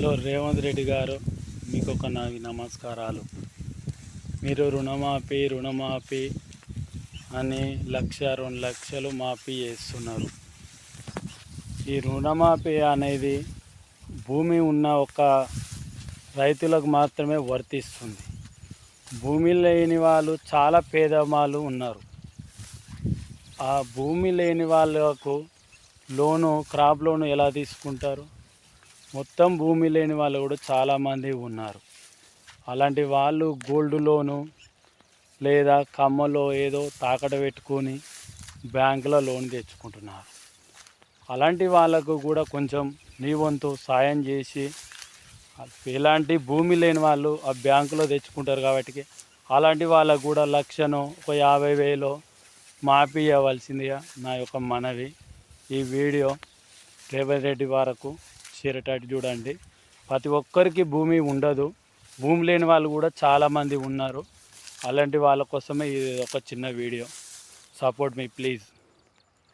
Hello Revanth Reddy గారు, మీకు ఒక నమస్కారాలు. మీరు రుణమాఫీ అని 1,00,000, 2,00,000 మాఫీ చేస్తున్నారు. ఈ రుణమాఫీ అనేది భూమి ఉన్న ఒక రైతులకు మాత్రమే వర్తిస్తుంది. భూమి లేని వాళ్ళు చాలా పేదవాళ్ళు ఉన్నారు. ఆ భూమి లేని వాళ్ళకు క్రాప్ లోను ఎలా తీసుకుంటారు? మొత్తం భూమి లేని వాళ్ళు కూడా చాలామంది ఉన్నారు. అలాంటి వాళ్ళు గోల్డ్ లోను లేదా కమ్మలో ఏదో తాకట్టు పెట్టుకొని బ్యాంకులో లోన్ తెచ్చుకుంటున్నారు. అలాంటి వాళ్ళకు కూడా కొంచెం నీ వంతు సాయం చేసి, ఎలాంటి భూమి లేని వాళ్ళు ఆ బ్యాంకులో తెచ్చుకుంటారు కాబట్టి అలాంటి వాళ్ళకు కూడా 1,00,000 ఒక 50,000 మాఫీ ఇవ్వాల్సిందిగా నా యొక్క మనవి. ఈ వీడియో రేవంత్ రెడ్డి వరకు చేరేటట్టు చూడండి. ప్రతి ఒక్కరికి భూమి ఉండదు. భూమి లేని వాళ్ళు కూడా చాలామంది ఉన్నారు. అలాంటి వాళ్ళ కోసమే ఇది ఒక చిన్న వీడియో. Support me please.